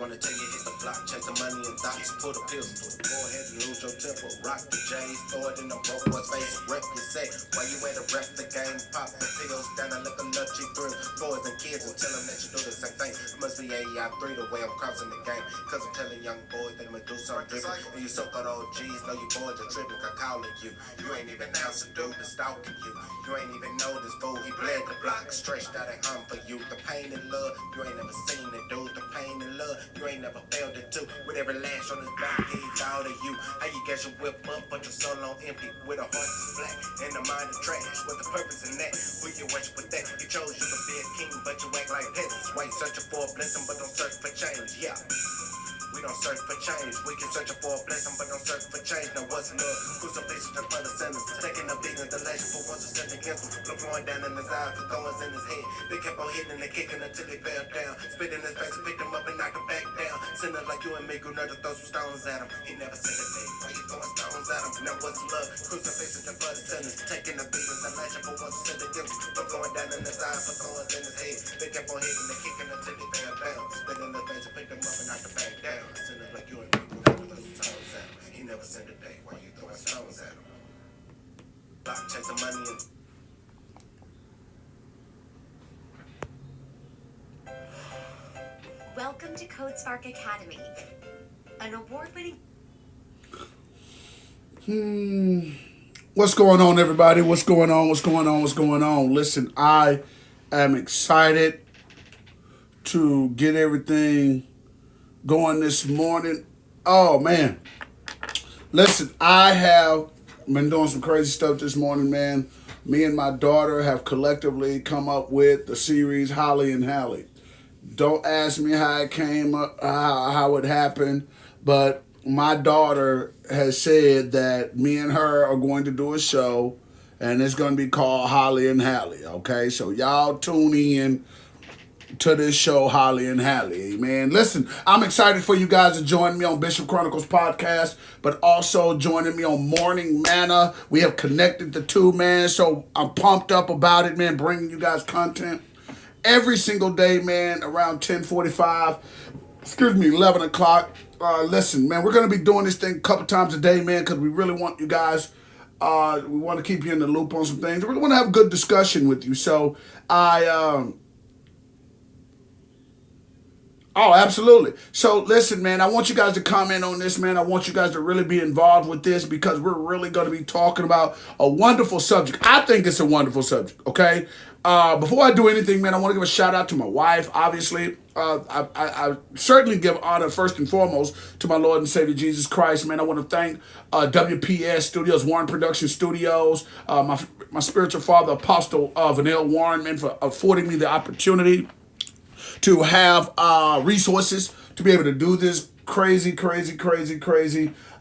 wanna tell you hit the block, chase the money and thoughts, pull the pistol. Go ahead and lose your temper, rock the J's, throw it in the broke boy's face, rep your set. While you at a rep the game, pop the pills down and look a nut you through. Boys and kids and tell them that you do the same thing. It must be AEI3 the way I'm crossing the game. Cause I'm telling young boys that I'ma do something different. And you so-called OGs know you boys are tripping, I'm calling you. You ain't even announced a dude that's stalking you. You ain't even know this fool, he bled the block, stretched out and for you. The pain and love, you ain't never seen it, dude. The pain and love, you ain't never felt it too. With every lash on his back, he thought of you. How you get your whip up, but your soul on empty. With a heart that's black and a mind of trash. What's the purpose in that? Who you worship with that? You chose you to be a king, but you act like peasants. Why you searching for a blessing, but don't search for change? Yeah. We don't search for change. We can search for a blessing, but don't search for change. Now what's love? Crucifixion just for the sinners. Taking a beating, the legend for once to sin against him. Blood flowing down in his eyes, for thorns in his head. They kept on hitting and kicking until he fell down. Spit in his face and picked him up and knocked him back down. Sinners like you and me grew to throw some stones at him. He never said a thing. Why you throwing stones at him? Now what's love? Crucifixion just for the sinners. Taking a beating, the legend for once to sin against him. Blood flowing down in his eyes, for thorns in his head. They kept on hitting and kicking until he fell down. Spit in his face and picked him up and knocked him back down. Sinners like you and he never sent a day while you throwing stones at him. Block chasing money and Welcome to Code Spark Academy, an award-winning. What's going on, everybody? What's going on? What's going on? What's going on? Listen, I am excited to get everything going this morning. Oh, man. Listen, I have been doing some crazy stuff this morning, man. Me and my daughter have collectively come up with the series Holly and Hallie. Don't ask me how it came up, how it happened, but my daughter has said that me and her are going to do a show, and it's going to be called Holly and Hallie, okay? So y'all tune in to this show, Holly and Hallie, man. Listen, I'm excited for you guys to join me on Bishop Chronicles podcast, but also joining me on Morning Manna. We have connected the two, man, so I'm pumped up about it, man, bringing you guys content every single day, man, around 11 o'clock. Listen, man, we're going to be doing this thing a couple times a day, man, because we really want you guys, we want to keep you in the loop on some things. We really want to have a good discussion with you, so Oh, absolutely. So listen, man, I want you guys to comment on this, man. I want you guys to really be involved with this because we're really going to be talking about a wonderful subject. I think it's a wonderful subject, okay? Before I do anything, man, I want to give a shout out to my wife, obviously. I certainly give honor first and foremost to my Lord and Savior Jesus Christ, man. I want to thank WPS Studios, Warren Production Studios, my spiritual father, Apostle Vanille Warren, man, for affording me the opportunity to have resources to be able to do this crazy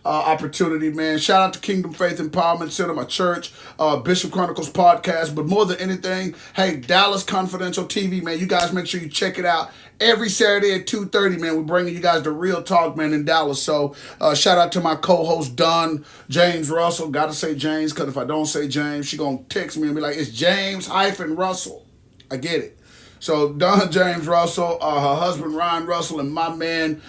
opportunity, man. Shout out to Kingdom Faith Empowerment Center, my church, Bishop Chronicles podcast, but more than anything, hey, Dallas Confidential TV, man. You guys make sure you check it out every Saturday at 2:30, man. We're bringing you guys the real talk, man, in Dallas. So shout out to my co-host, Don James Russell. Got to say James, because if I don't say James, she going to text me and be like, it's James-Russell. I get it. So Don James Russell, her husband Ryan Russell, and my man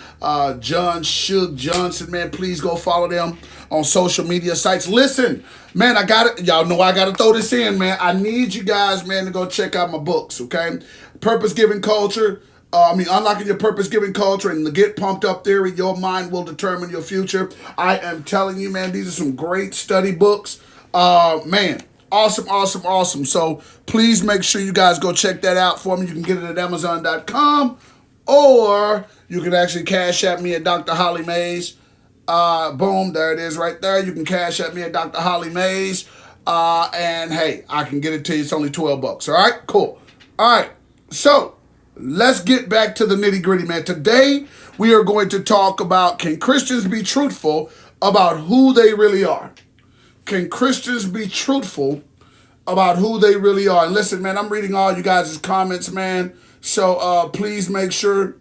John Shug Johnson, man, please go follow them on social media sites. Listen, man, y'all know I got to throw this in, man. I need you guys, man, to go check out my books, okay? Purpose-Given Culture, Unlocking Your Purpose-Given Culture and the Get Pumped Up Theory, Your Mind Will Determine Your Future. I am telling you, man, these are some great study books. Man. Awesome. So please make sure you guys go check that out for me. You can get it at Amazon.com or you can actually cash at me at Dr. Holly Mays. Boom, there it is right there. You can cash at me at Dr. Holly Mays. And hey, I can get it to you. It's only $12. All right, cool. All right, so let's get back to the nitty gritty, man. Today we are going to talk about, can Christians be truthful about who they really are? Can Christians be truthful about who they really are? And listen, man, I'm reading all you guys' comments, man. So please make sure,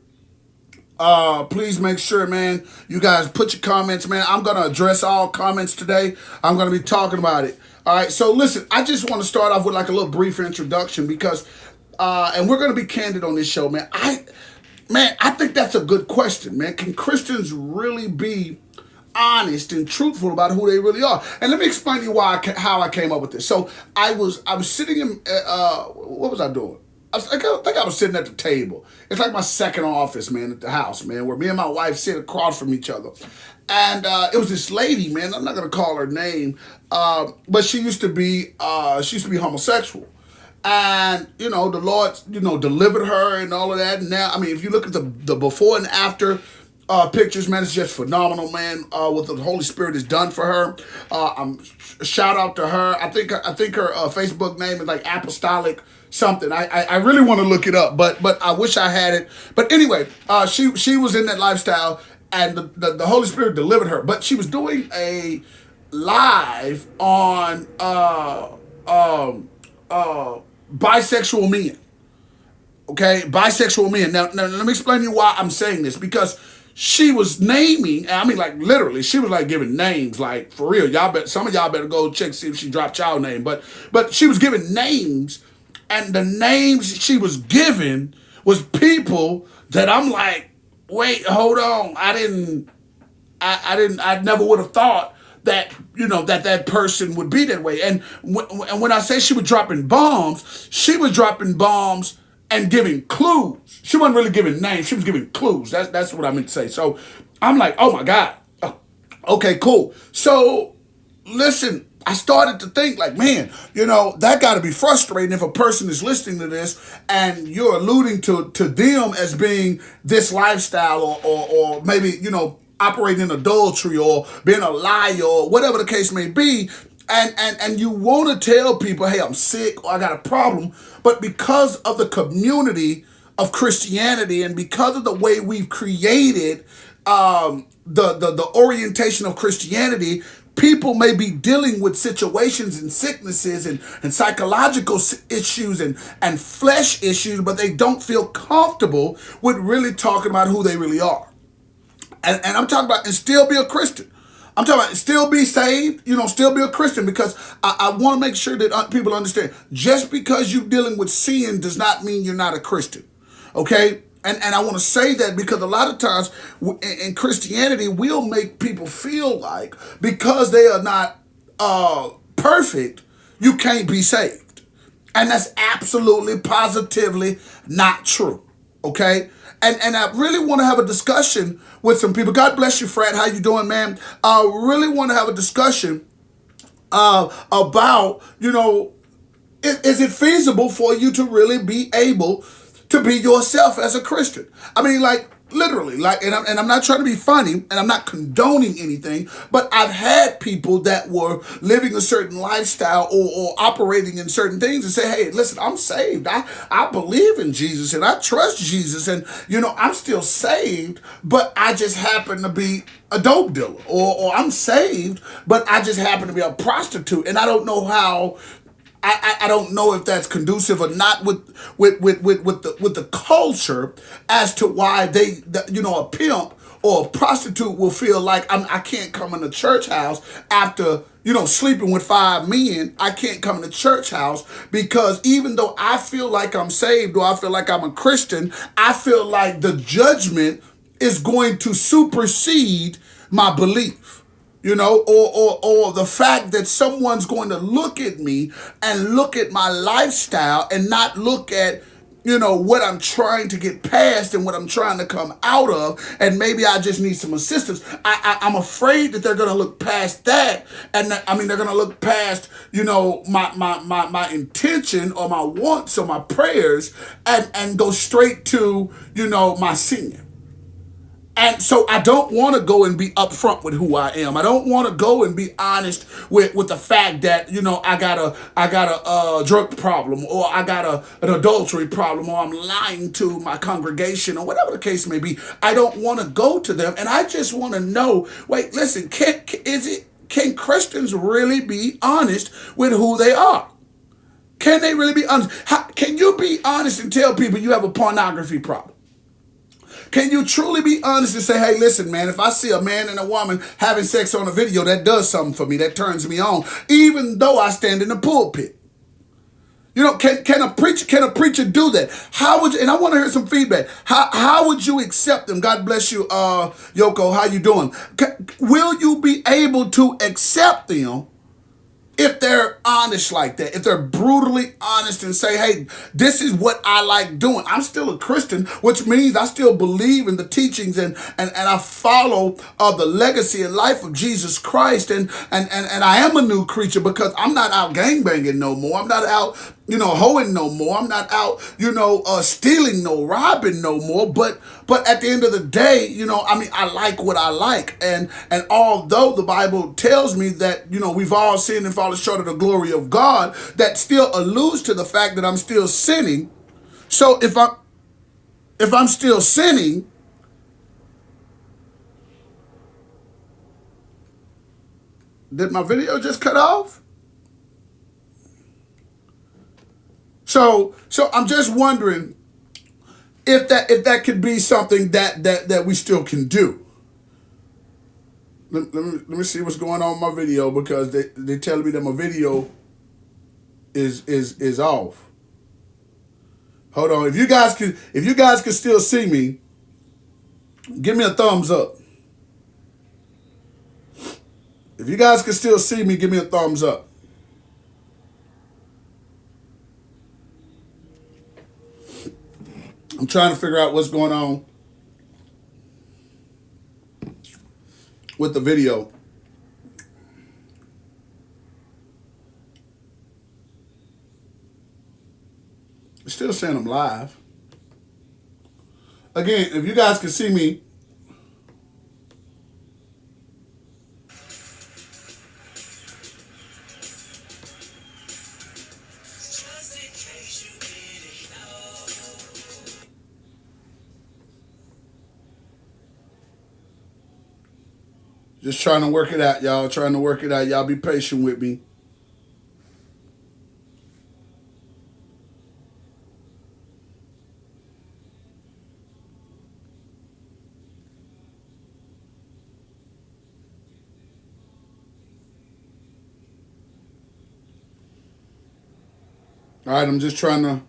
man, you guys put your comments, man. I'm going to address all comments today. I'm going to be talking about it. All right, so listen, I just want to start off with like a little brief introduction because, and we're going to be candid on this show, man. man, I think that's a good question, man. Can Christians really be honest and truthful about who they really are? And let me explain to you how I came up with this. So I was sitting in what was I doing? I think I was sitting at the table. It's like my second office, man, at the house, man, where me and my wife sit across from each other. And it was this lady, man. I'm not gonna call her name, but she used to be homosexual. And, the Lord, delivered her and all of that. And now, I mean, if you look at the before and after pictures, man, it's just phenomenal, man, what the Holy Spirit has done for her. Shout out to her. I think her Facebook name is like Apostolic something. I really want to look it up, but I wish I had it. But anyway, she was in that lifestyle, and the Holy Spirit delivered her. But she was doing a live on bisexual men. Okay, bisexual men. Now let me explain to you why I'm saying this, because she was naming, I mean, like, literally, she was like giving names, like, for real. Some of y'all better go check, see if she dropped child name. But she was giving names, and the names she was giving was people that I'm like, wait, hold on. I never would have thought that, that person would be that way. And when I say she was dropping bombs and giving clues. She wasn't really giving names. She was giving clues. That's what I meant to say. So I'm like, oh my God. Okay, cool. So listen, I started to think like, man, that got to be frustrating if a person is listening to this and you're alluding to them as being this lifestyle or maybe, operating in adultery or being a liar or whatever the case may be. And you want to tell people, hey, I'm sick or I got a problem. But because of the community of Christianity and because of the way we've created the orientation of Christianity, people may be dealing with situations and sicknesses and psychological issues and flesh issues, but they don't feel comfortable with really talking about who they really are. And I'm talking about, and still be a Christian. I'm talking about still be saved, still be a Christian, because I want to make sure that people understand, just because you're dealing with sin does not mean you're not a Christian, okay? And I want to say that because a lot of times in Christianity, we'll make people feel like because they are not perfect, you can't be saved. And that's absolutely, positively not true, okay? And I really want to have a discussion with some people. God bless you, Fred. How you doing, man? I really want to have a discussion about, is it feasible for you to really be able to be yourself as a Christian? I mean, like, literally, like, and I'm not trying to be funny, and I'm not condoning anything, but I've had people that were living a certain lifestyle or operating in certain things and say, hey, listen, I'm saved. I believe in Jesus and I trust Jesus, and I'm still saved, but I just happen to be a dope dealer, or I'm saved, but I just happen to be a prostitute, and I don't know how. I don't know if that's conducive or not with the culture as to why a pimp or a prostitute will feel like I can't come in the church house after sleeping with 5 men. I can't come in the church house because even though I feel like I'm saved or I feel like I'm a Christian, I feel like the judgment is going to supersede my belief. Or the fact that someone's going to look at me and look at my lifestyle and not look at, what I'm trying to get past and what I'm trying to come out of, and maybe I just need some assistance. I'm afraid that they're going to look past that, and they're going to look past, my intention or my wants or my prayers, and go straight to, my sin. And so I don't want to go and be upfront with who I am. I don't want to go and be honest with the fact that, I got a drug problem, or I got an adultery problem, or I'm lying to my congregation, or whatever the case may be. I don't want to go to them. And I just want to know, wait, listen, can Christians really be honest with who they are? Can they really be honest? Can you be honest and tell people you have a pornography problem? Can you truly be honest and say, hey, listen, man, if I see a man and a woman having sex on a video, that does something for me, that turns me on, even though I stand in the pulpit? You know, can a preacher do that? How would you, and I want to hear some feedback. How would you accept them? God bless you, Yoko. How you doing? Will you be able to accept them if they're honest like that, if they're brutally honest and say, hey, this is what I like doing. I'm still a Christian, which means I still believe in the teachings and I follow the legacy and life of Jesus Christ. And I am a new creature because I'm not out gangbanging no more. I'm not out, hoeing no more. I'm not out, stealing no, robbing no more. But at the end of the day, I like what I like. And although the Bible tells me that, we've all sinned and fallen short of the glory of God, that still alludes to the fact that I'm still sinning. So if I'm still sinning, did my video just cut off? So I'm just wondering if that could be something that we still can do. Let me see what's going on with my video, because they telling me that my video is off. Hold on. If you guys can still see me, give me a thumbs up. If you guys can still see me, give me a thumbs up. I'm trying to figure out what's going on with the video. It's still saying I'm live. Again, if you guys can see me, just trying to work it out, y'all. Trying to work it out. Y'all be patient with me. All right, I'm just trying to.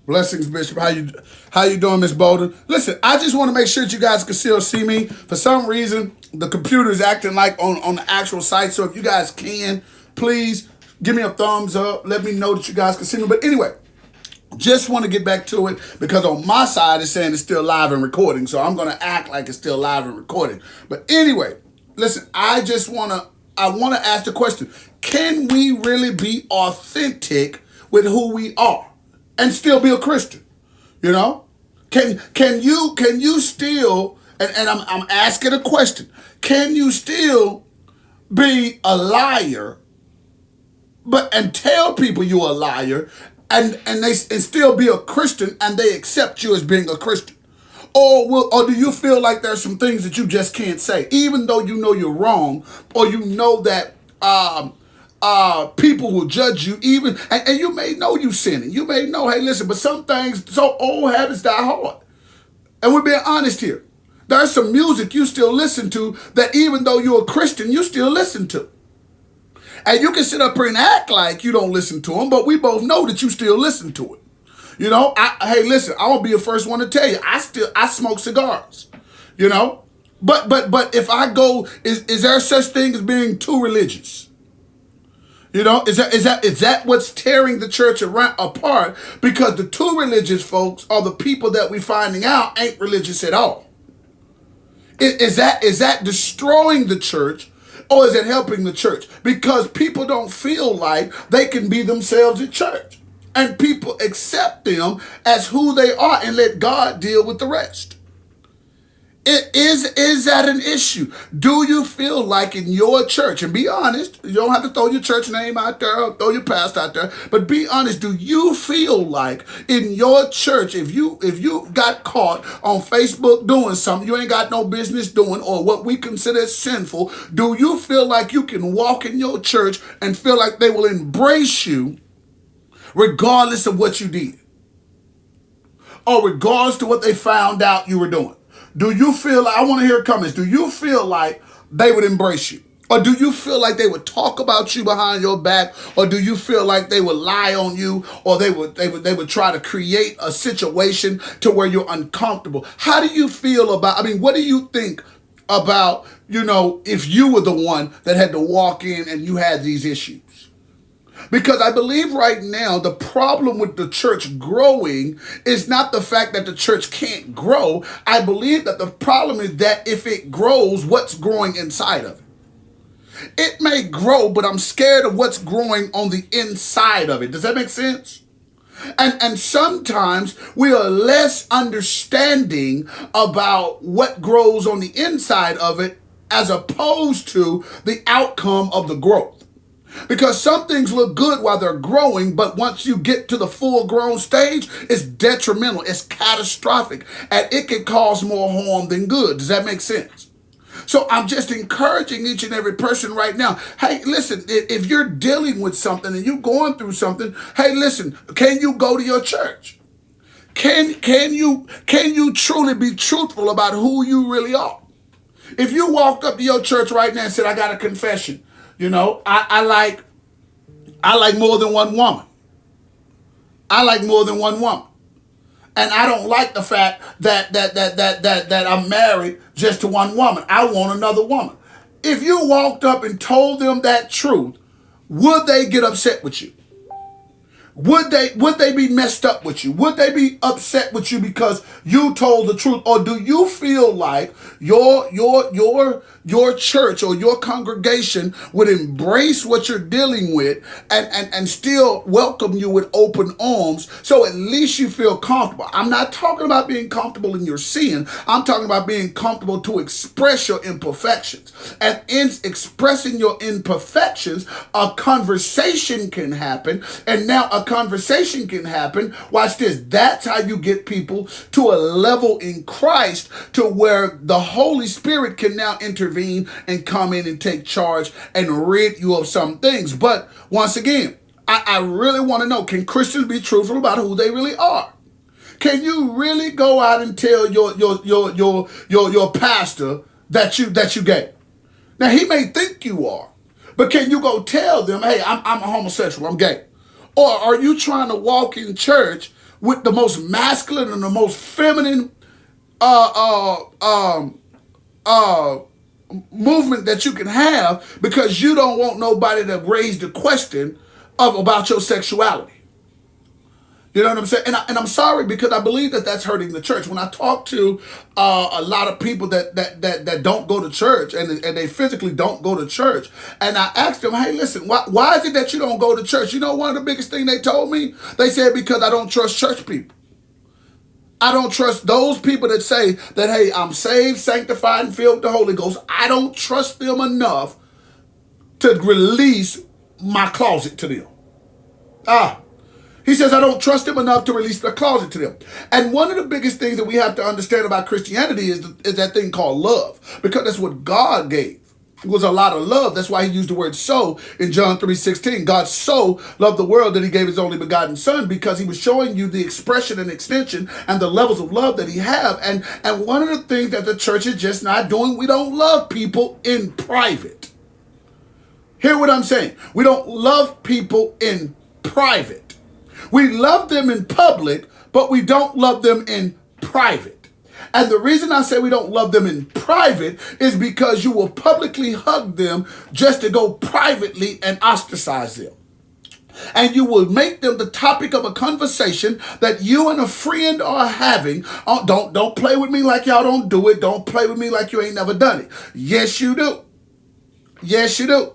Blessings, Bishop. How you doing, Miss Bolden? Listen, I just want to make sure that you guys can still see me. For some reason, the computer is acting like on the actual site. So if you guys can, please give me a thumbs up. Let me know that you guys can see me. But anyway, just want to get back to it, because on my side it's saying it's still live and recording. So I'm going to act like it's still live and recording. But anyway, listen, I want to ask the question: can we really be authentic with who we are and still be a Christian? Can you still, and I'm asking a question, can you still be a liar and tell people you're a liar and still be a Christian and they accept you as being a Christian? Or do you feel like there's some things that you just can't say, even though you know you're wrong, or you know that people will judge you, even, and you may know you sinning. You may know, hey, listen, but some things, so old habits die hard. And we're being honest here. There's some music you still listen to that even though you're a Christian, you still listen to. And you can sit up here and act like you don't listen to them, but we both know that you still listen to it. Hey, listen, I will be the first one to tell you, I smoke cigars, But if I go, is there such thing as being too religious? Is that what's tearing the church apart? Because the too religious folks are the people that we finding out ain't religious at all. Is that destroying the church, or is it helping the church? Because people don't feel like they can be themselves at church, and people accept them as who they are and let God deal with the rest. Is that an issue? Do you feel like in your church, and be honest, you don't have to throw your church name out there or throw your pastor out there, but be honest, do you feel like in your church, if you got caught on Facebook doing something you ain't got no business doing, or what we consider sinful, do you feel like you can walk in your church and feel like they will embrace you regardless of what you did? or regardless to what they found out you were doing? Do you feel like, I want to hear comments, do you feel like they would embrace you? Or do you feel like they would talk about you behind your back? Or do you feel like they would lie on you? Or they would try to create a situation to where you're uncomfortable? How do you feel about, what do you think about, if you were the one that had to walk in and you had these issues? Because I believe right now the problem with the church growing is not the fact that the church can't grow. I believe that the problem is that if it grows, what's growing inside of it? It may grow, but I'm scared of what's growing on the inside of it. Does that make sense? And sometimes we are less understanding about what grows on the inside of it as opposed to the outcome of the growth. Because some things look good while they're growing, but once you get to the full grown stage, it's detrimental, it's catastrophic, and it can cause more harm than good. Does that make sense? So I'm just encouraging each and every person right now. Hey, listen, if you're dealing with something and you're going through something, hey, listen, can you go to your church? Can you truly be truthful about who you really are? If you walked up to your church right now and said, I got a confession, I like more than one woman. I like more than one woman. And I don't like the fact that I'm married just to one woman. I want another woman. If you walked up and told them that truth, would they get upset with you? Would they be messed up with you? Would they be upset with you because you told the truth? Or do you feel like your church or your congregation would embrace what you're dealing with and still welcome you with open arms so at least you feel comfortable? I'm not talking about being comfortable in your sin. I'm talking about being comfortable to express your imperfections. And in expressing your imperfections, a conversation can happen. And now a conversation can happen. Watch this. That's how you get people to a level in Christ to where the Holy Spirit can now intervene and come in and take charge and rid you of some things. But once again, I really want to know, can Christians be truthful about who they really are? Can you really go out and tell your pastor that you gay? Now he may think you are, but can you go tell them, hey, I'm a homosexual, I'm gay? Or are you trying to walk in church with the most masculine and the most feminine movement that you can have because you don't want nobody to raise the question about your sexuality? You know what I'm saying? And I'm sorry because I believe that that's hurting the church. When I talk to a lot of people that don't go to church and they physically don't go to church, and I asked them, hey, listen, why is it that you don't go to church? You know, one of the biggest things they told me? They said, because I don't trust church people. I don't trust those people that say that, hey, I'm saved, sanctified, and filled with the Holy Ghost. I don't trust them enough to release my closet to them. He says, I don't trust them enough to release the closet to them. And one of the biggest things that we have to understand about Christianity is that thing called love, because that's what God gave. It was a lot of love. That's why he used the word so in John 3:16. God so loved the world that he gave his only begotten son, because he was showing you the expression and extension and the levels of love that he have. And one of the things that the church is just not doing, we don't love people in private. Hear what I'm saying? We don't love people in private. We love them in public, but we don't love them in private. And the reason I say we don't love them in private is because you will publicly hug them just to go privately and ostracize them. And you will make them the topic of a conversation that you and a friend are having. Oh, don't play with me like y'all don't do it. Don't play with me like you ain't never done it. Yes, you do. Yes, you do.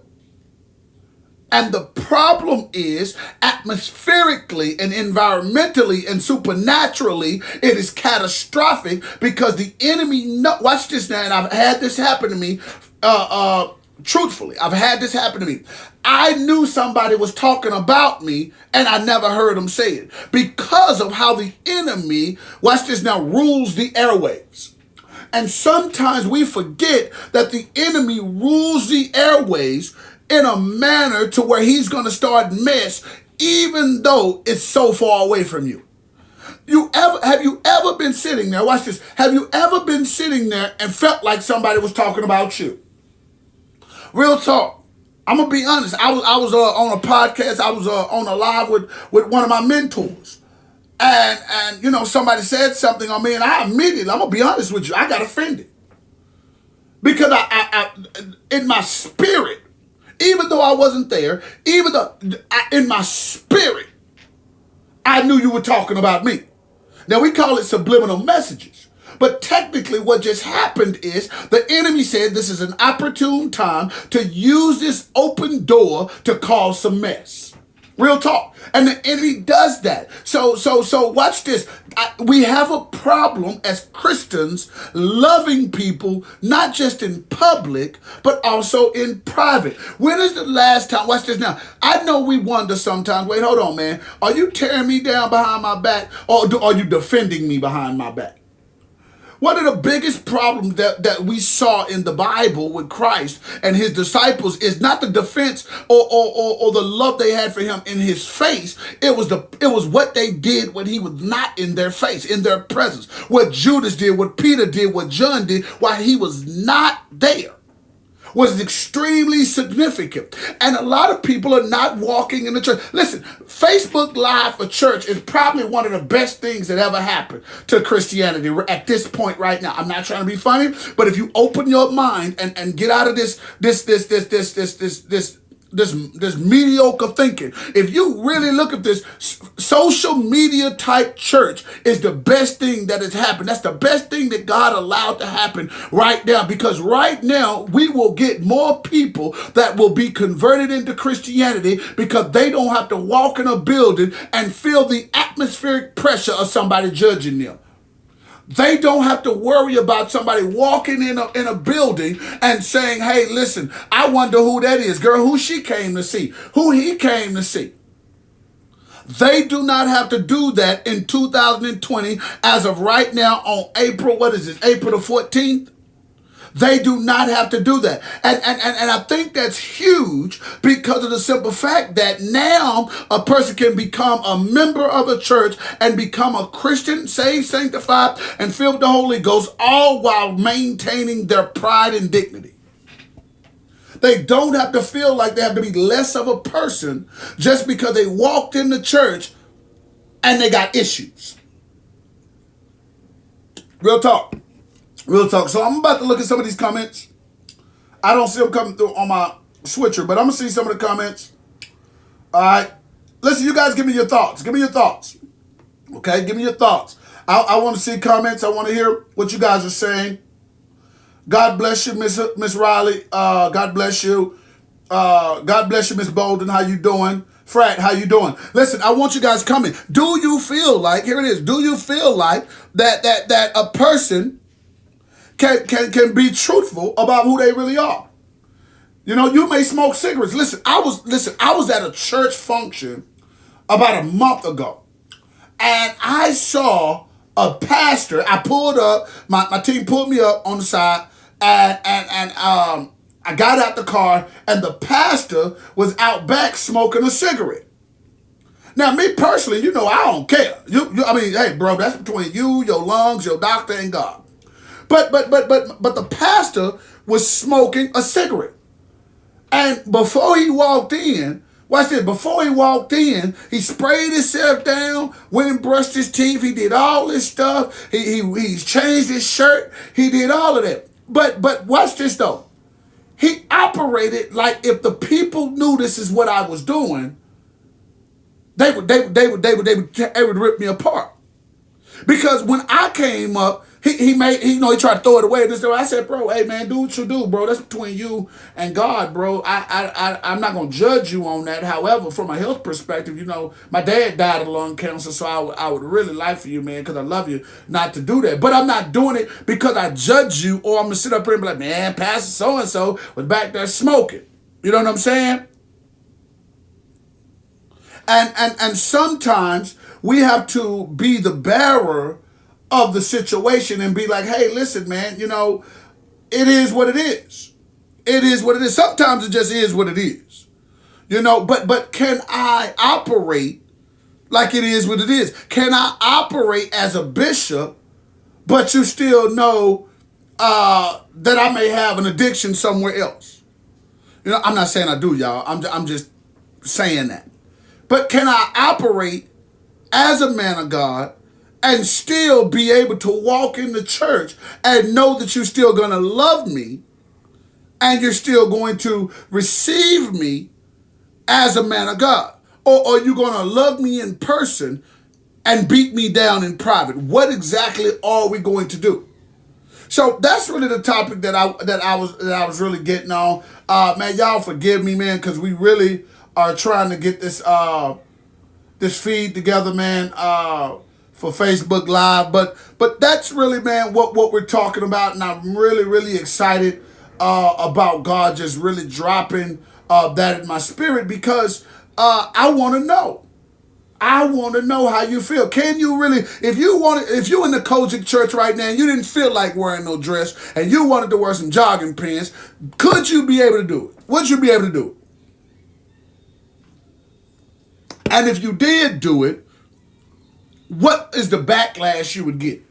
And the problem is, atmospherically and environmentally and supernaturally, it is catastrophic because the enemy, watch this now, and I've had this happen to me, truthfully, I've had this happen to me. I knew somebody was talking about me and I never heard them say it because of how the enemy, watch this now, rules the airwaves. And sometimes we forget that the enemy rules the airways in a manner to where he's going to start mess, even though it's so far away from you. Have you ever been sitting there? Watch this. Have you ever been sitting there and felt like somebody was talking about you? Real talk. I'm gonna be honest. I was on a podcast. I was on a live with one of my mentors, and somebody said something on me, and I immediately, I'm gonna be honest with you, I got offended because I in my spirit, even though I wasn't there, in my spirit, I knew you were talking about me. Now, we call it subliminal messages. But technically what just happened is the enemy said this is an opportune time to use this open door to cause some mess. Real talk. And the enemy does that. So watch this. We have a problem as Christians loving people, not just in public, but also in private. When is the last time, watch this now. I know we wonder sometimes, wait, hold on, man. Are you tearing me down behind my back, or are you defending me behind my back? One of the biggest problems that we saw in the Bible with Christ and his disciples is not the defense or the love they had for him in his face. It was what they did when he was not in their face, in their presence. What Judas did, what Peter did, what John did while he was not there was extremely significant. And a lot of people are not walking in the church. Listen, Facebook Live for church is probably one of the best things that ever happened to Christianity at this point right now. I'm not trying to be funny, but if you open your mind and get out of this mediocre thinking, if you really look at this, social media type church is the best thing that has happened. That's the best thing that God allowed to happen right now, because right now we will get more people that will be converted into Christianity because they don't have to walk in a building and feel the atmospheric pressure of somebody judging them. They don't have to worry about somebody walking in a building and saying, hey, listen, I wonder who that is. Girl, who she came to see, who he came to see. They do not have to do that in 2020 as of right now on April, what is it, April the 14th? They do not have to do that. And I think that's huge because of the simple fact that now a person can become a member of a church and become a Christian, saved, sanctified, and filled with the Holy Ghost, all while maintaining their pride and dignity. They don't have to feel like they have to be less of a person just because they walked in the church and they got issues. Real talk. Real talk. So I'm about to look at some of these comments. I don't see them coming through on my switcher, but I'm going to see some of the comments. All right. Listen, you guys give me your thoughts. Give me your thoughts. Okay? Give me your thoughts. I want to see comments. I want to hear what you guys are saying. God bless you, Miss Riley. God bless you. God bless you, Miss Bolden. How you doing? Frat, how you doing? Listen, I want you guys coming. Do you feel like, here it is, do you feel like that a person can be truthful about who they really are? You know, you may smoke cigarettes. Listen, I was at a church function about a month ago, and I saw a pastor. I pulled up, my team pulled me up on the side, and I got out the car, and the pastor was out back smoking a cigarette. Now, me personally, I don't care. I mean, hey, bro, that's between you, your lungs, your doctor, and God. But the pastor was smoking a cigarette. And before he walked in, watch this, before he walked in, he sprayed himself down, went and brushed his teeth, he did all this stuff, he changed his shirt, he did all of that. But watch this though. He operated like if the people knew this is what I was doing, they would rip me apart. Because when I came up, he tried to throw it away. I said, bro, hey man, do what you do, bro. That's between you and God, bro. I'm not gonna judge you on that. However, from a health perspective, my dad died of lung cancer, so I would really like for you, man, because I love you, not to do that. But I'm not doing it because I judge you, or I'm gonna sit up here and be like, man, Pastor so and so was back there smoking. You know what I'm saying? And sometimes we have to be the bearer of the situation and be like, hey, listen, man, it is what it is. It is what it is. Sometimes it just is what it is. But can I operate like it is what it is? Can I operate as a bishop, but you still know that I may have an addiction somewhere else? You know, I'm not saying I do, y'all. I'm just saying that. But can I operate as a man of God and still be able to walk in the church and know that you're still going to love me and you're still going to receive me as a man of God? Or are you going to love me in person and beat me down in private? What exactly are we going to do? So that's really the topic that I was really getting on. Man, y'all forgive me, man, because we really are trying to get this this feed together, man, for Facebook Live. But that's really, man, what we're talking about, and I'm really, really excited about God just really dropping that in my spirit, because I want to know. I want to know how you feel. Can you really, if you in the Kojic church right now and you didn't feel like wearing no dress and you wanted to wear some jogging pants, could you be able to do it? Would you be able to do it? And if you did do it, what is the backlash you would get?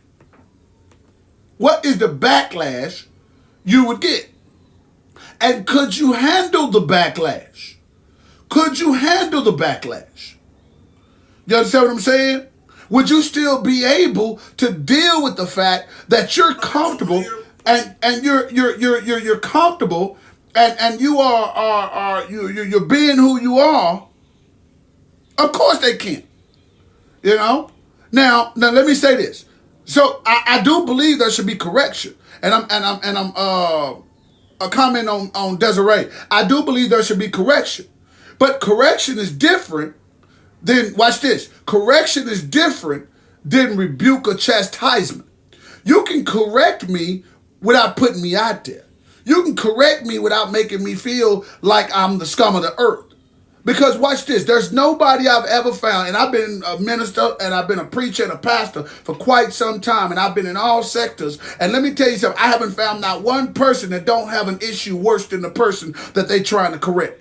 What is the backlash you would get? And could you handle the backlash? Could you handle the backlash? You understand what I'm saying? Would you still be able to deal with the fact that you're comfortable and you're comfortable and you you're being who you are? Of course they can. You know? Now let me say this. So I do believe there should be correction. And I'm a comment on Desiree. I do believe there should be correction. But correction is different than, watch this, correction is different than rebuke or chastisement. You can correct me without putting me out there. You can correct me without making me feel like I'm the scum of the earth. Because watch this, there's nobody I've ever found, and I've been a minister and I've been a preacher and a pastor for quite some time, and I've been in all sectors. And let me tell you something, I haven't found not one person that don't have an issue worse than the person that they trying to correct.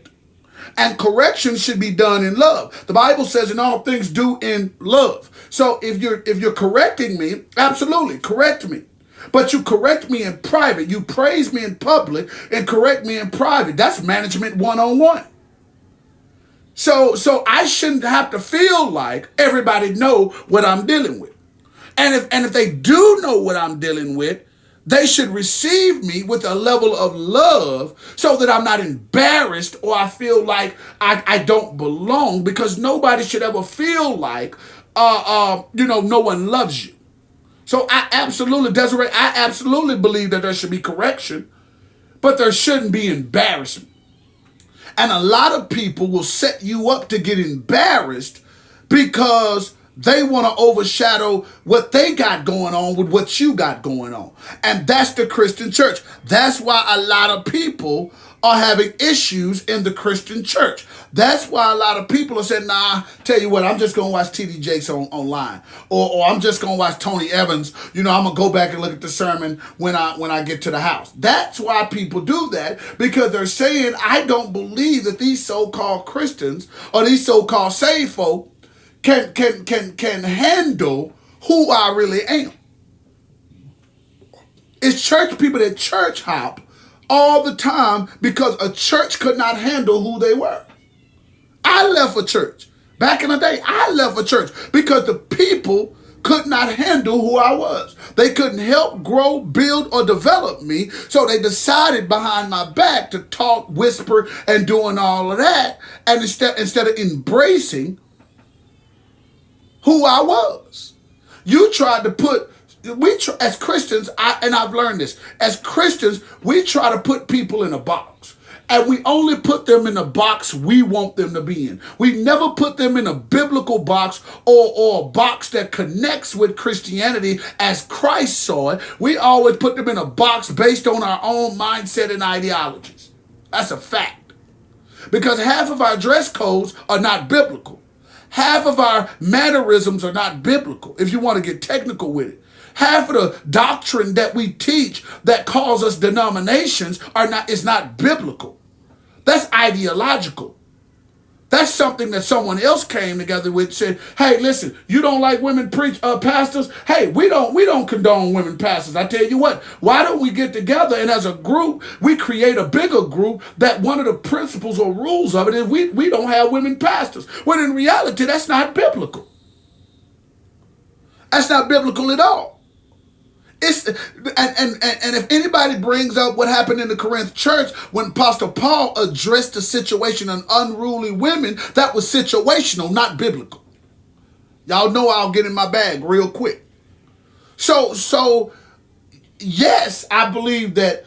And correction should be done in love. The Bible says in all things do in love. So if you're correcting me, absolutely correct me. But you correct me in private. You praise me in public and correct me in private. That's management 101. So I shouldn't have to feel like everybody know what I'm dealing with. And if they do know what I'm dealing with, they should receive me with a level of love so that I'm not embarrassed or I feel like I don't belong, because nobody should ever feel like, no one loves you. So Desiree, I absolutely believe that there should be correction, but there shouldn't be embarrassment. And a lot of people will set you up to get embarrassed because they want to overshadow what they got going on with what you got going on. And that's the Christian church. That's why a lot of people are having issues in the Christian church. That's why a lot of people are saying, nah, tell you what, I'm just going to watch T.D. Jakes online. Or I'm just going to watch Tony Evans. I'm going to go back and look at the sermon when I get to the house. That's why people do that, because they're saying, I don't believe that these so-called Christians or these so-called saved folk can handle who I really am. It's church people that church hop all the time because a church could not handle who they were. I left a church. Back in the day, I left a church because the people could not handle who I was. They couldn't help grow, build, or develop me, so they decided behind my back to talk, whisper, and doing all of that, and instead of embracing who I was. You tried to put, as Christians, I've learned this, as Christians, we try to put people in a box. And we only put them in the box we want them to be in. We never put them in a biblical box or a box that connects with Christianity as Christ saw it. We always put them in a box based on our own mindset and ideologies. That's a fact. Because half of our dress codes are not biblical. Half of our mannerisms are not biblical, if you want to get technical with it. Half of the doctrine that we teach that calls us denominations is not biblical. That's ideological. That's something that someone else came together with and said, hey, listen, you don't like women pastors? Hey, we don't condone women pastors. I tell you what, why don't we get together and as a group, we create a bigger group that one of the principles or rules of it is we don't have women pastors. When in reality, that's not biblical. That's not biblical at all. And if anybody brings up what happened in the Corinth church when Apostle Paul addressed the situation of unruly women, that was situational, not biblical. Y'all know I'll get in my bag real quick. So yes, I believe that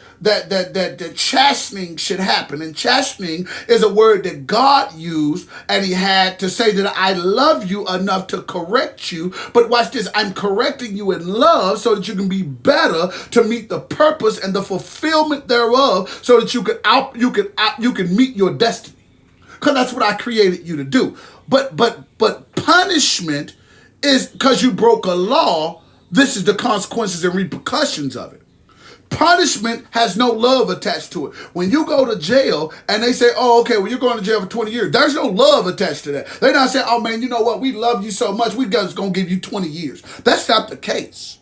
chastening should happen. And chastening is a word that God used, and he had to say that I love you enough to correct you. But watch this, I'm correcting you in love so that you can be better to meet the purpose and the fulfillment thereof so that you can meet your destiny. Because that's what I created you to do. But punishment is because you broke a law. This is the consequences and repercussions of it. Punishment has no love attached to it. When you go to jail and they say, oh, okay, well, you're going to jail for 20 years. There's no love attached to that. They're not saying, oh, man, you know what? We love you so much. We just going to give you 20 years. That's not the case.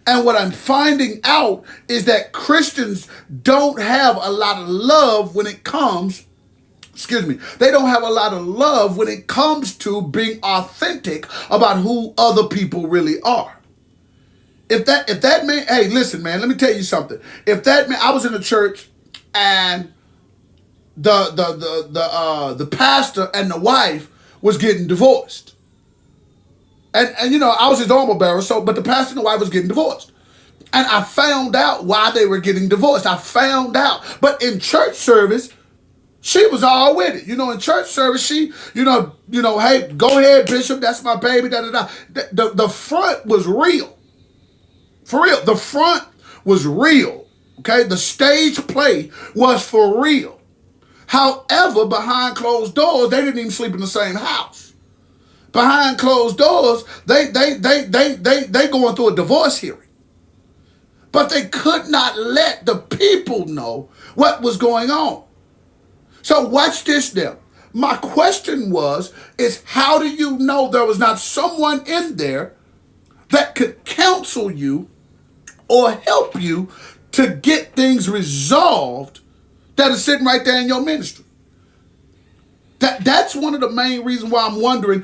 And what I'm finding out is that Christians don't have a lot of love when it comes they don't have a lot of love when it comes to being authentic about who other people really are. If that man, hey, listen, man, let me tell you something. If that man, I was in a church and the pastor and the wife was getting divorced. And you know, I was his armor bearer, but the pastor and the wife was getting divorced. And I found out why they were getting divorced. I found out. But in church service, she was all with it. You know, in church service, she, you know, hey, go ahead, Bishop, that's my baby, da-da-da. The front was real. For real. The front was real. Okay? The stage play was for real. However, behind closed doors, they didn't even sleep in the same house. Behind closed doors, they going through a divorce hearing. But they could not let the people know what was going on. So watch this now. My question is how do you know there was not someone in there that could counsel you or help you to get things resolved that is sitting right there in your ministry? That's one of the main reasons why I'm wondering,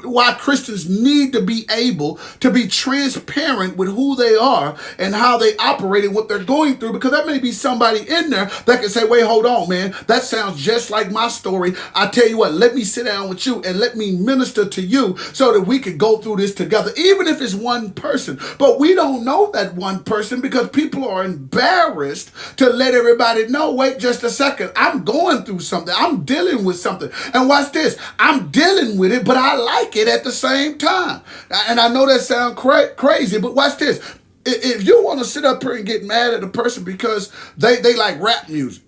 why Christians need to be able to be transparent with who they are and how they operate and what they're going through, because there may be somebody in there that can say, wait, hold on, man, that sounds just like my story. I tell you what, let me sit down with you and let me minister to you so that we can go through this together, even if it's one person. But we don't know that one person because people are embarrassed to let everybody know, wait just a second, I'm going through something. I'm dealing with something. And watch this, I'm dealing with it, but I like it at the same time. And I know that sounds crazy, but watch this. If you want to sit up here and get mad at a person because they like rap music,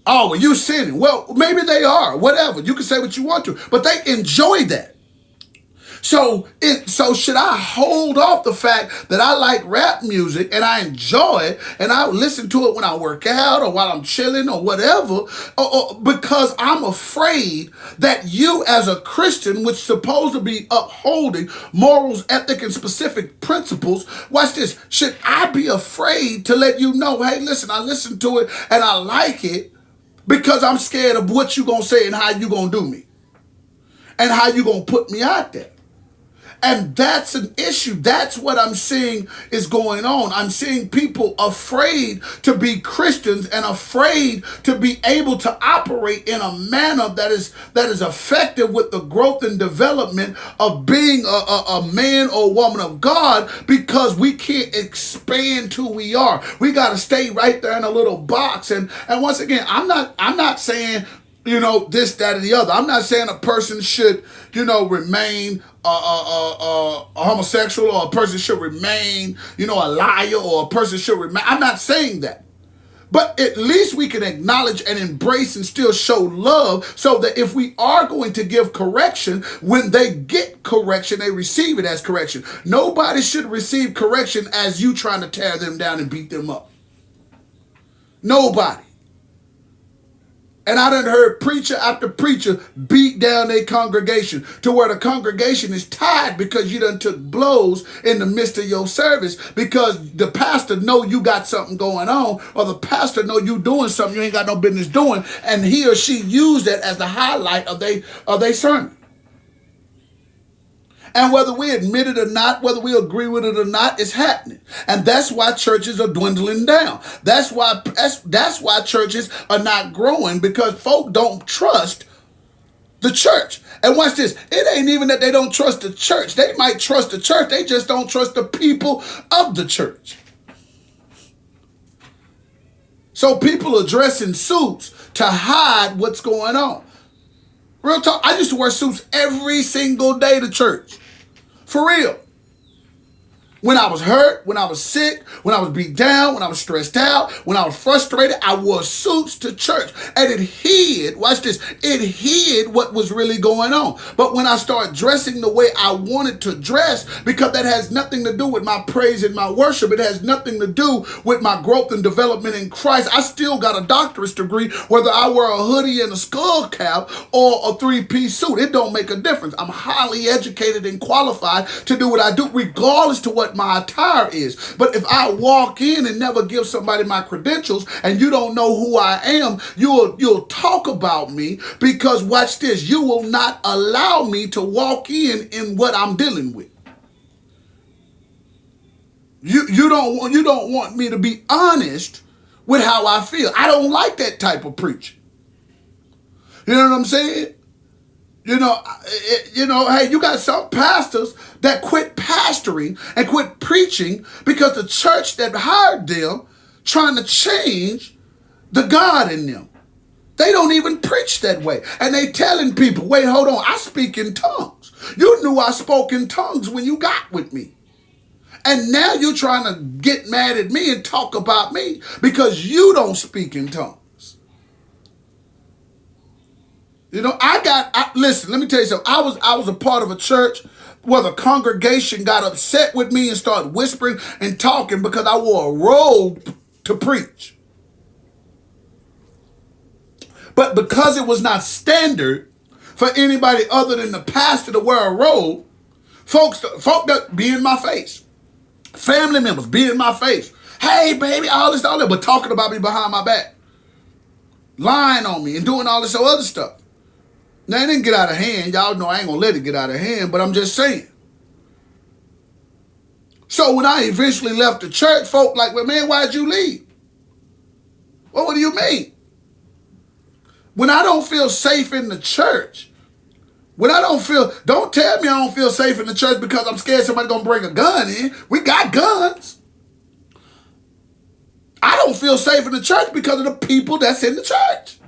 oh, well, you sinning. Well, maybe they are, whatever. You can say what you want to, but they enjoy that. So should I hold off the fact that I like rap music and I enjoy it and I listen to it when I work out or while I'm chilling or whatever, or because I'm afraid that you as a Christian, which is supposed to be upholding morals, ethic, and specific principles, watch this, should I be afraid to let you know, hey, listen, I listened to it and I like it because I'm scared of what you going to say and how you going to do me and how you going to put me out there? And that's an issue. That's what I'm seeing is going on. I'm seeing people afraid to be Christians and afraid to be able to operate in a manner that is effective with the growth and development of being a man or woman of God, because we can't expand who we are. We got to stay right there in a little box. And once again, I'm not saying, this, that, or the other. I'm not saying a person should, remain a homosexual, or a person should remain, a liar, or a person should remain. I'm not saying that. But at least we can acknowledge and embrace and still show love so that if we are going to give correction, when they get correction, they receive it as correction. Nobody should receive correction as you trying to tear them down and beat them up. Nobody. And I done heard preacher after preacher beat down their congregation to where the congregation is tired because you done took blows in the midst of your service because the pastor know you got something going on, or the pastor know you doing something you ain't got no business doing, and he or she used that as the highlight of they sermon. And whether we admit it or not, whether we agree with it or not, it's happening. And that's why churches are dwindling down. That's why churches are not growing, because folk don't trust the church. And watch this. It ain't even that they don't trust the church. They might trust the church. They just don't trust the people of the church. So people are dressing suits to hide what's going on. Real talk. I used to wear suits every single day to church. For real. When I was hurt, when I was sick, when I was beat down, when I was stressed out, when I was frustrated, I wore suits to church. And it hid, watch this, it hid what was really going on. But when I started dressing the way I wanted to dress, because that has nothing to do with my praise and my worship, it has nothing to do with my growth and development in Christ. I still got a doctorate degree, whether I wear a hoodie and a skull cap or a three-piece suit. It don't make a difference. I'm highly educated and qualified to do what I do, regardless to what my attire is. But if I walk in and never give somebody my credentials and you don't know who I am, you'll talk about me, because watch this, you will not allow me to walk in what I'm dealing with. You don't want me to be honest with how I feel. I don't like that type of preaching. You know what I'm saying? You know, hey, you got some pastors that quit pastoring and quit preaching because the church that hired them trying to change the God in them. They don't even preach that way. And they telling people, wait, hold on, I speak in tongues. You knew I spoke in tongues when you got with me. And now you're trying to get mad at me and talk about me because you don't speak in tongues. You know, listen, let me tell you something. I was a part of a church where the congregation got upset with me and started whispering and talking because I wore a robe to preach. But because it was not standard for anybody other than the pastor to wear a robe, folk that be in my face. Family members be in my face. Hey, baby, all that, but talking about me behind my back. Lying on me and doing all this other stuff. Now, it didn't get out of hand. Y'all know I ain't going to let it get out of hand, but I'm just saying. So when I eventually left the church, folk like, well, man, why'd you leave? Well, what do you mean? When I don't feel safe in the church, don't tell me I don't feel safe in the church because I'm scared somebody's going to bring a gun in. We got guns. I don't feel safe in the church because of the people that's in the church.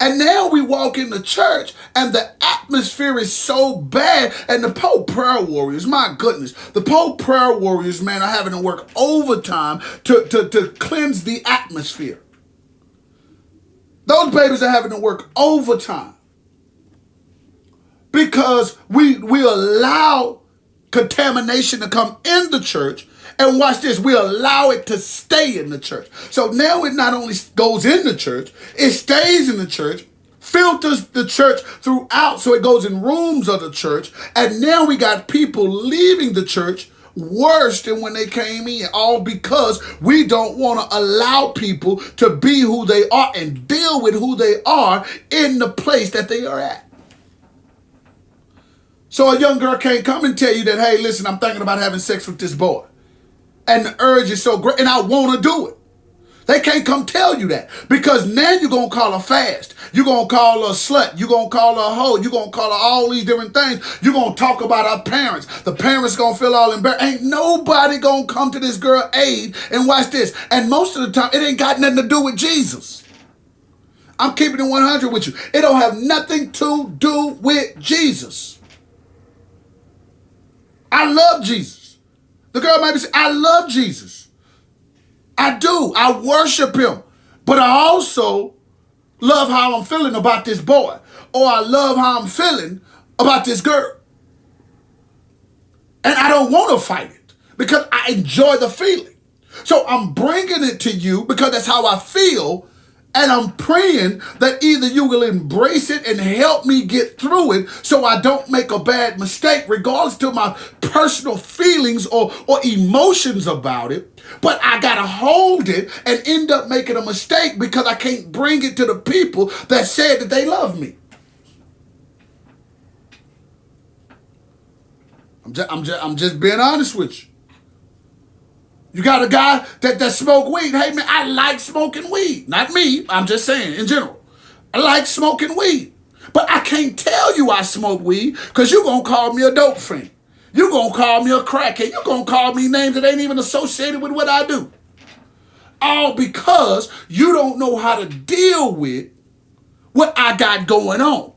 And now we walk in the church and the atmosphere is so bad. And the Pope prayer warriors, my goodness, the Pope prayer warriors, man, are having to work overtime to cleanse the atmosphere. Those babies are having to work overtime because we allow contamination to come in the church. And watch this, we allow it to stay in the church. So now it not only goes in the church, it stays in the church, filters the church throughout, so it goes in rooms of the church. And now we got people leaving the church worse than when they came in, all because we don't want to allow people to be who they are and deal with who they are in the place that they are at. So a young girl can't come and tell you that, hey, listen, I'm thinking about having sex with this boy. And the urge is so great, and I want to do it. They can't come tell you that, because now you're going to call her fast. You're going to call her a slut. You're going to call her a hoe. You're going to call her all these different things. You're going to talk about her parents. The parents going to feel all embarrassed. Ain't nobody going to come to this girl aid. And watch this. And most of the time, it ain't got nothing to do with Jesus. I'm keeping it 100 with you. It don't have nothing to do with Jesus. I love Jesus. The girl might be saying, I love Jesus. I do. I worship him. But I also love how I'm feeling about this boy. Or I love how I'm feeling about this girl. And I don't want to fight it because I enjoy the feeling. So I'm bringing it to you because that's how I feel And I'm praying that either you will embrace it and help me get through it so I don't make a bad mistake, regardless to my personal feelings or emotions about it. But I got to hold it and end up making a mistake because I can't bring it to the people that said that they love me. I'm just being honest with you. You got a guy that smoke weed. Hey, man, I like smoking weed. Not me. I'm just saying in general. I like smoking weed. But I can't tell you I smoke weed because you're going to call me a dope fiend. You're going to call me a crackhead. You're going to call me names that ain't even associated with what I do. All because you don't know how to deal with what I got going on.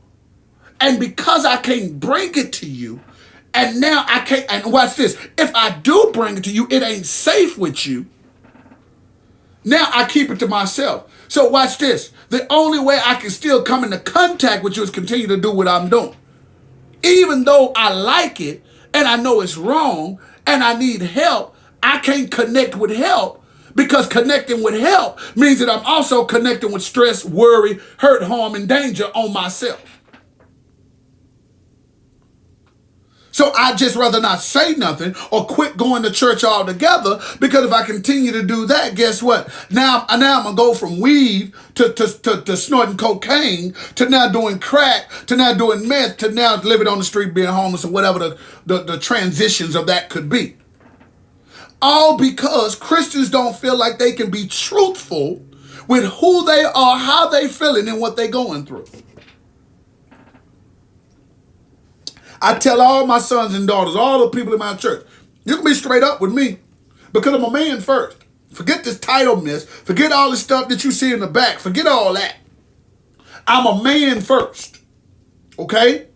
And because I can't bring it to you, and now I can't, and watch this, if I do bring it to you, it ain't safe with you. Now I keep it to myself. So watch this. The only way I can still come into contact with you is continue to do what I'm doing. Even though I like it, and I know it's wrong, and I need help, I can't connect with help because connecting with help means that I'm also connecting with stress, worry, hurt, harm, and danger on myself. So I'd just rather not say nothing or quit going to church altogether, because if I continue to do that, guess what? Now I'm going to go from weed to snorting cocaine to now doing crack to now doing meth to now living on the street, being homeless, or whatever the transitions of that could be. All because Christians don't feel like they can be truthful with who they are, how they feeling, and what they're going through. I tell all my sons and daughters, all the people in my church, you can be straight up with me because I'm a man first. Forget this title mess. Forget all the stuff that you see in the back. Forget all that. I'm a man first. Okay?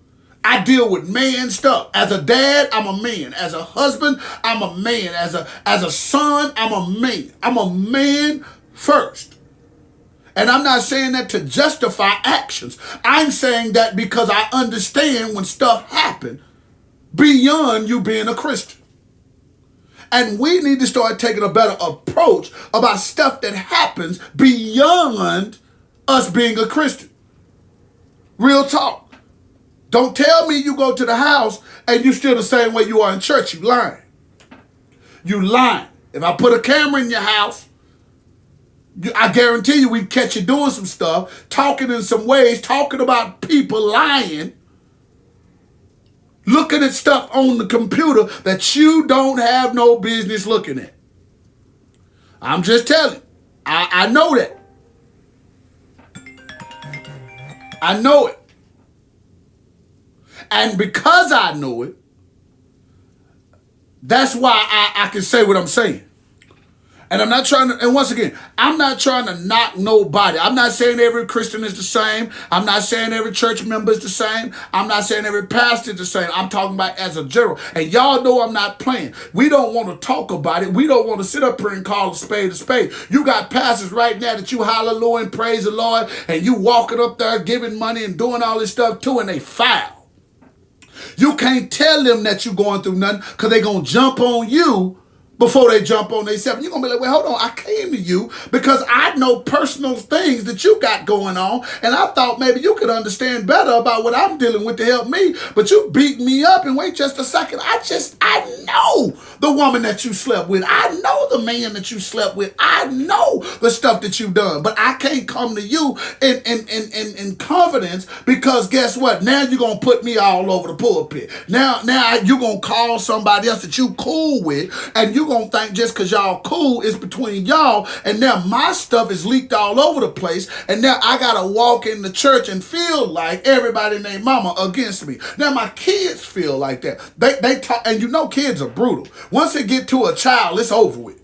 I deal with man stuff. As a dad, I'm a man. As a husband, I'm a man. As a son, I'm a man. I'm a man first. And I'm not saying that to justify actions. I'm saying that because I understand when stuff happens beyond you being a Christian. And we need to start taking a better approach about stuff that happens beyond us being a Christian. Real talk. Don't tell me you go to the house and you still the same way you are in church. You lying. You lying. If I put a camera in your house, I guarantee you we'd catch you doing some stuff, talking in some ways, talking about people lying, looking at stuff on the computer that you don't have no business looking at. I'm just telling you. I know that. I know it. And because I know it, that's why I can say what I'm saying. And I'm not trying to, and once again, I'm not trying to knock nobody. I'm not saying every Christian is the same. I'm not saying every church member is the same. I'm not saying every pastor is the same. I'm talking about as a general. And y'all know I'm not playing. We don't want to talk about it. We don't want to sit up here and call a spade a spade. You got pastors right now that you hallelujah and praise the Lord, and you walking up there giving money and doing all this stuff too, and they foul. You can't tell them that you're going through nothing because they're going to jump on you before they jump on themselves. You're going to be like, wait, hold on. I came to you because I know personal things that you got going on, and I thought maybe you could understand better about what I'm dealing with to help me, but you beat me up, and wait just a second. I know the woman that you slept with. I know the man that you slept with. I know the stuff that you've done, but I can't come to you in confidence because guess what? Now you're going to put me all over the pulpit. Now you're going to call somebody else that you cool with, and you gonna think just because y'all cool is between y'all, and now my stuff is leaked all over the place, and now I gotta walk in the church and feel like everybody named mama against me. Now my kids feel like that. They talk, and you know kids are brutal. Once they get to a child, it's over with.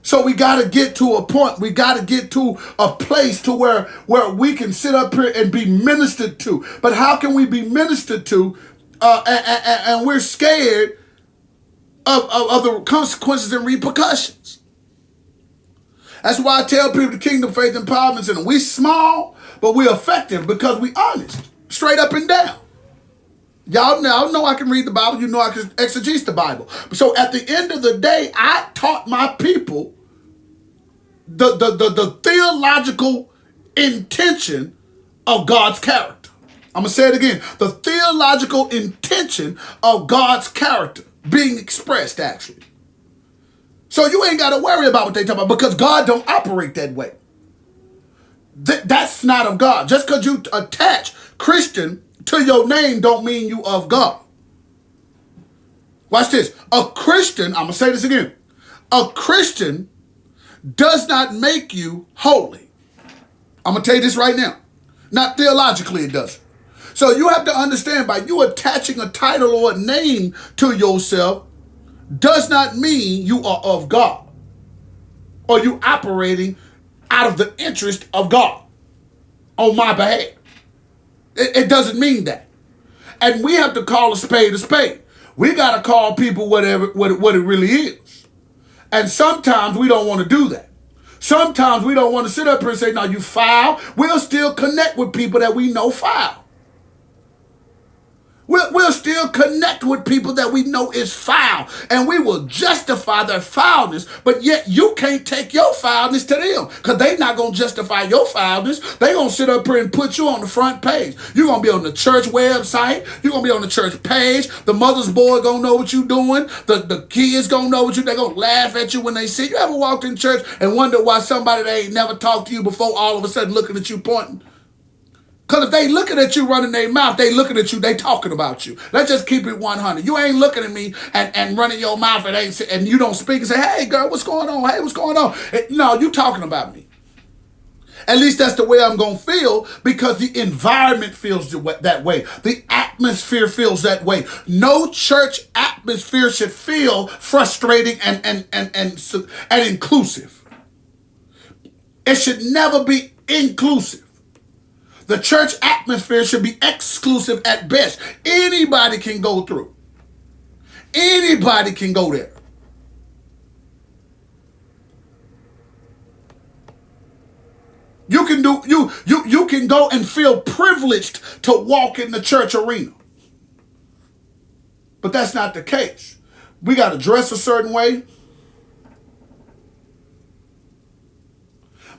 So we got to get to a point. We got to get to a place to where we can sit up here and be ministered to. But how can we be ministered to and we're scared of the consequences and repercussions? That's why I tell people the Kingdom Faith Empowerment Center, we small, but we're effective because we honest, straight up and down. Y'all know I can read the Bible. You know I can exegete the Bible. So at the end of the day, I taught my people the theological intention of God's character. I'm going to say it again. The theological intention of God's character being expressed, actually. So you ain't got to worry about what they talk about because God don't operate that way. That's not of God. Just because you attach Christian to your name don't mean you of God. Watch this. A Christian, I'm going to say this again. A Christian does not make you holy. I'm going to tell you this right now. Not theologically it doesn't. So you have to understand by you attaching a title or a name to yourself does not mean you are of God or you operating out of the interest of God on my behalf. It doesn't mean that. And we have to call a spade a spade. We got to call people what it really is. And sometimes we don't want to do that. Sometimes we don't want to sit up here and say, no, you foul. We'll still connect with people that we know foul. We'll still connect with people that we know is foul. And we will justify their foulness. But yet you can't take your foulness to them. Because they're not going to justify your foulness. They're going to sit up here and put you on the front page. You're going to be on the church website. You're going to be on the church page. The mother's boy going to know what you're doing. The kids going to know what they're going to laugh at you when they see you. Ever walked in church and wonder why somebody that ain't never talked to you before all of a sudden looking at you pointing? Because if they looking at you running their mouth, they looking at you, they talking about you. Let's just keep it 100. You ain't looking at me and running your mouth and you don't speak and say, hey, girl, what's going on? Hey, what's going on? No, you talking about me. At least that's the way I'm going to feel because the environment feels that way. The atmosphere feels that way. No church atmosphere should feel frustrating and inclusive. It should never be inclusive. The church atmosphere should be exclusive at best. Anybody can go through. Anybody can go there. You can go and feel privileged to walk in the church arena. But that's not the case. We got to dress a certain way.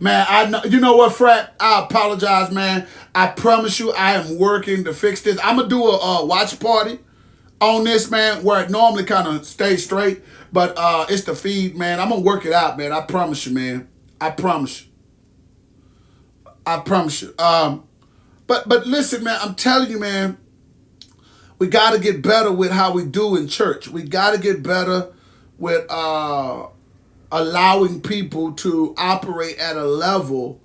Man, I know. You know what, Frat? I apologize, man. I promise you I am working to fix this. I'm going to do a watch party on this, man, where it normally kind of stays straight. But it's the feed, man. I'm going to work it out, man. I promise you, man. I promise you. I promise you. But listen, man, I'm telling you, man, we got to get better with how we do in church. We got to get better with allowing people to operate at a level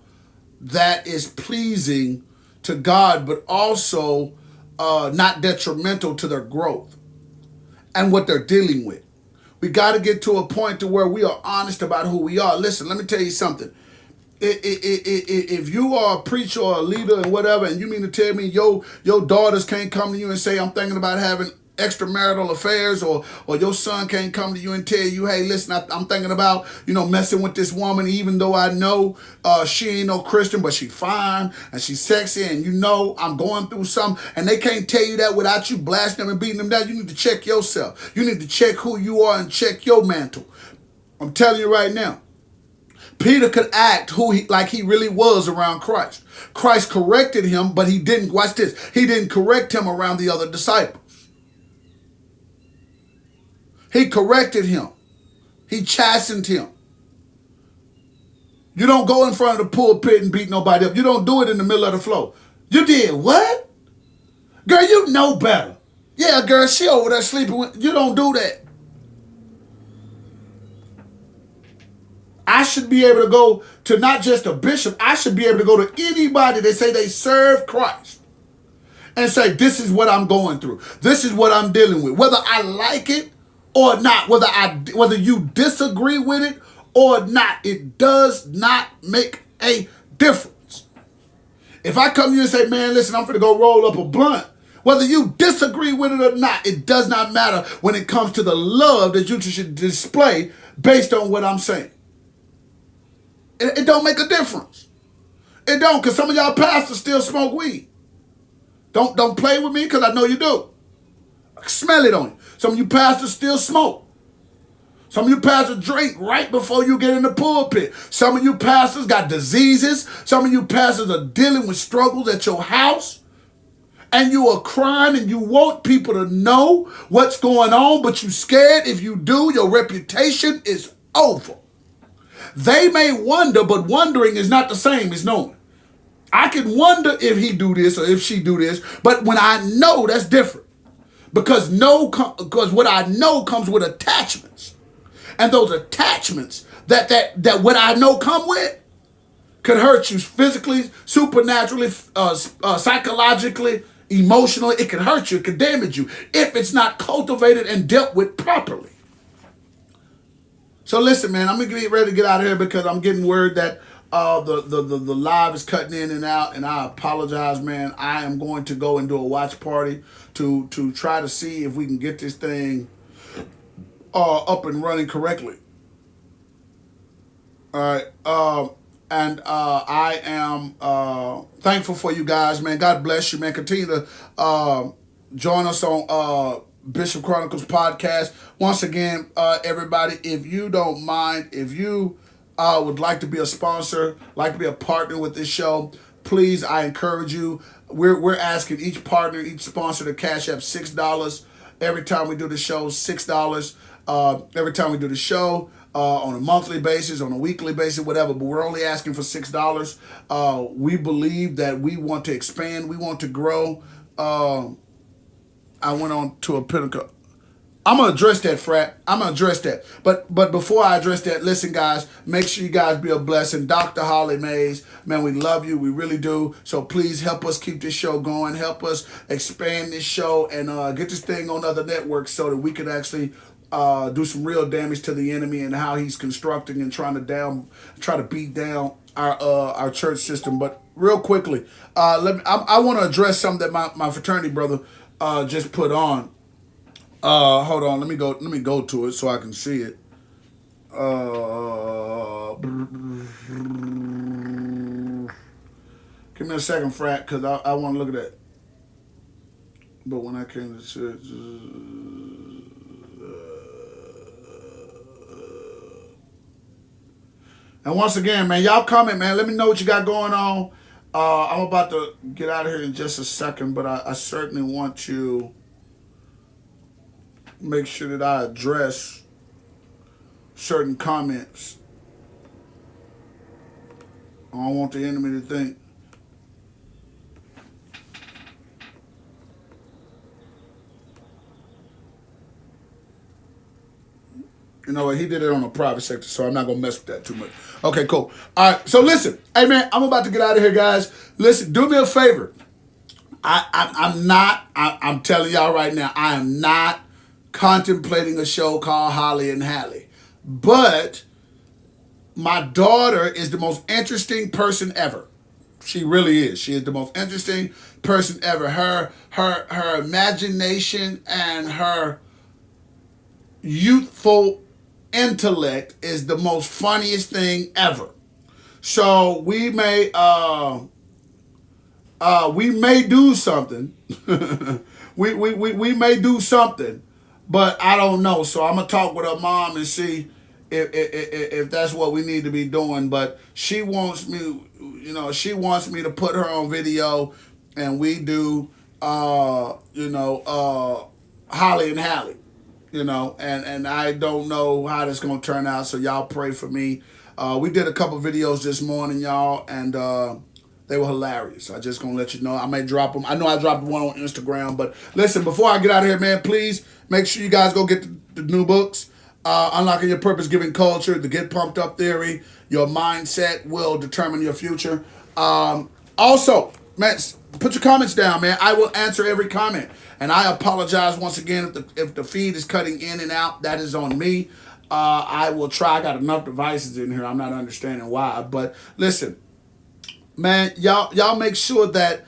that is pleasing to God, but also not detrimental to their growth and what they're dealing with. We got to get to a point to where we are honest about who we are. Listen, let me tell you something. If you are a preacher or a leader and whatever, and you mean to tell me your daughters can't come to you and say, I'm thinking about having extramarital affairs, or your son can't come to you and tell you, hey, listen, I'm thinking about, messing with this woman, even though I know she ain't no Christian, but she fine and she's sexy, and I'm going through something, and they can't tell you that without you blasting them and beating them down. You need to check yourself. You need to check who you are and check your mantle. I'm telling you right now. Peter could act like he really was around Christ. Christ corrected him, but he didn't, watch this, he didn't correct him around the other disciples. He corrected him. He chastened him. You don't go in front of the pulpit and beat nobody up. You don't do it in the middle of the floor. You did what? Girl, you know better. Yeah, girl, she over there sleeping with, you don't do that. I should be able to go to not just a bishop. I should be able to go to anybody that say they serve Christ and say, this is what I'm going through. This is what I'm dealing with. Whether I like it or not, whether you disagree with it or not, it does not make a difference. If I come to you and say, man, listen, I'm going to go roll up a blunt, whether you disagree with it or not, it does not matter when it comes to the love that you should display based on what I'm saying. It don't make a difference. It don't, because some of y'all pastors still smoke weed. Don't play with me, because I know you do. I can smell it on you. Some of you pastors still smoke. Some of you pastors drink right before you get in the pulpit. Some of you pastors got diseases. Some of you pastors are dealing with struggles at your house. And you are crying and you want people to know what's going on, but you're scared. If you do, your reputation is over. They may wonder, but wondering is not the same as knowing. I can wonder if he do this or if she do this, but when I know, that's different. Because what I know comes with attachments. And those attachments that what I know come with could hurt you physically, supernaturally, psychologically, emotionally. It can hurt you. It can damage you if it's not cultivated and dealt with properly. So listen, man, I'm going to get ready to get out of here because I'm getting word that the live is cutting in and out, and I apologize, man. I am going to go and do a watch party to try to see if we can get this thing up and running correctly. All right. And I am thankful for you guys, man. God bless you, man. Continue to join us on Bishop Chronicles podcast. Once again, everybody, if you don't mind, if you would like to be a sponsor, like to be a partner with this show, please, I encourage you. We're asking each partner, each sponsor to cash up $6 every time we do the show. $6 every time we do the show. On a monthly basis, on a weekly basis, whatever, but we're only asking for $6. We believe that we want to expand, we want to grow. I went on to a pinnacle. I'm going to address that, frat. I'm going to address that. But before I address that, listen, guys, make sure you guys be a blessing. Dr. Holly Mays, man, we love you. We really do. So please help us keep this show going. Help us expand this show and get this thing on other networks so that we can actually do some real damage to the enemy and how he's constructing and try to beat down our church system. But real quickly, I want to address something that my fraternity brother just put on. Hold on, let me go to it so I can see it. Give me a second, frat, because I want to look at that. But when I came to church, and once again, man, y'all comment, man. Let me know what you got going on. I'm about to get out of here in just a second, but I certainly want to make sure that I address certain comments. I don't want the enemy to think. You know what? He did it on a private sector, so I'm not going to mess with that too much. Okay, cool. All right, so listen. Hey, man, I'm about to get out of here, guys. Listen, do me a favor. I'm telling y'all right now, I am not contemplating a show called Holly and Hallie. But my daughter is the most interesting person ever. She really is. She is the most interesting person ever. Her imagination and her youthful intellect is the most funniest thing ever. So we may do something. we may do something, but I don't know. So I'm gonna talk with her mom and see if that's what we need to be doing. But she wants me, she wants me to put her on video, and we do, Holly and Hallie. And I don't know how this gonna turn out, so y'all pray for me. We did a couple videos this morning, y'all, and they were hilarious. I just gonna let you know. I may drop them. I know I dropped one on Instagram, but listen, before I get out of here, man, please make sure you guys go get the new books. Unlocking Your Purpose-Given Culture, The Get Pumped Up Theory. Your mindset will determine your future. Also, man, put your comments down, man. I will answer every comment. And I apologize once again if the feed is cutting in and out. That is on me. I will try. I got enough devices in here. I'm not understanding why. But listen, man, y'all make sure that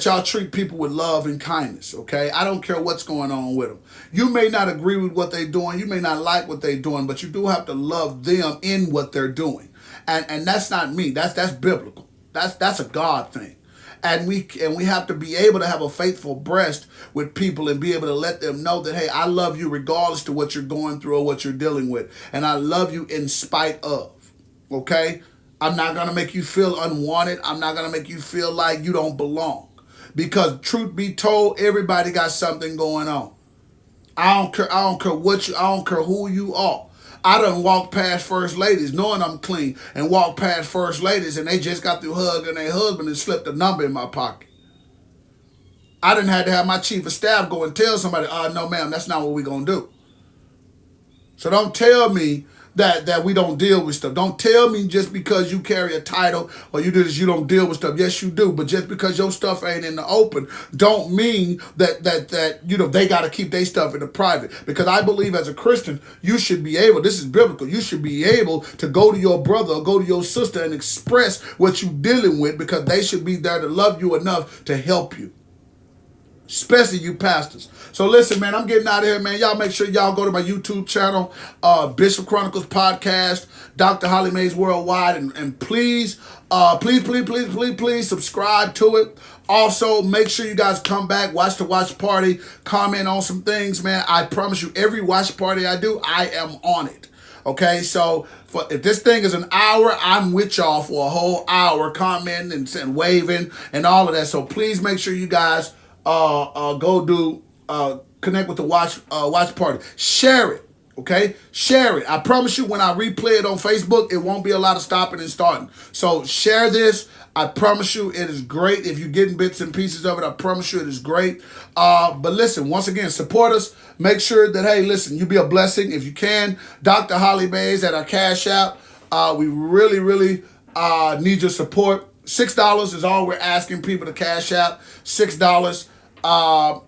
y'all treat people with love and kindness, okay? I don't care what's going on with them. You may not agree with what they're doing. You may not like what they're doing, but you do have to love them in what they're doing. And that's not me. That's biblical. That's a God thing. And we have to be able to have a faithful breast with people and be able to let them know that, hey, I love you regardless to what you're going through or what you're dealing with. And I love you in spite of. Okay? I'm not going to make you feel unwanted. I'm not going to make you feel like you don't belong. Because truth be told, everybody got something going on. I don't care I don't care who you are. I done walked past first ladies knowing I'm clean and walked past first ladies and they just got through hugging their husband and slipped a number in my pocket. I done had to have my chief of staff go and tell somebody, no ma'am, that's not what we're going to do. So don't tell me that we don't deal with stuff. Don't tell me just because you carry a title or you do this, you don't deal with stuff. Yes, you do. But just because your stuff ain't in the open don't mean that they got to keep their stuff in the private. Because I believe as a Christian, you should be able, this is biblical, you should be able to go to your brother or go to your sister and express what you're dealing with, because they should be there to love you enough to help you. Especially you pastors. So listen, man, I'm getting out of here, man. Y'all make sure y'all go to my YouTube channel, Bishop Chronicles Podcast, Dr. Holly Mays Worldwide, and please subscribe to it. Also, make sure you guys come back, watch the watch party, comment on some things, man. I promise you, every watch party I do, I am on it. Okay, so if this thing is an hour, I'm with y'all for a whole hour, commenting and waving and all of that. So please make sure you guys connect with the watch party. Share it, okay? Share it. I promise you, when I replay it on Facebook, it won't be a lot of stopping and starting. So share this. I promise you, it is great. If you're getting bits and pieces of it, I promise you, it is great. But listen, once again, support us. Make sure that, hey, listen, you be a blessing if you can. Dr. Holly Mays at our Cash App. We really, really need your support. $6 is all we're asking people to Cash App. $6.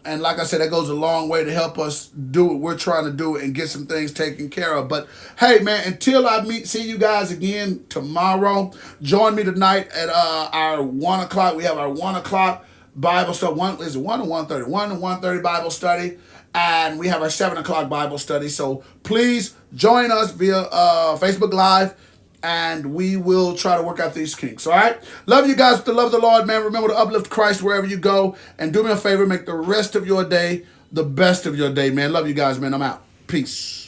And like I said, that goes a long way to help us do what we're trying to do and get some things taken care of. But hey, man, until I see you guys again tomorrow, join me tonight at our 1 o'clock. We have our 1 o'clock Bible study. 1 to 1:30. 1 to 1:30 Bible study. And we have our 7 o'clock Bible study. So please join us via Facebook Live. And we will try to work out these kinks, all right? Love you guys with the love of the Lord, man. Remember to uplift Christ wherever you go. And do me a favor, make the rest of your day the best of your day, man. Love you guys, man. I'm out. Peace.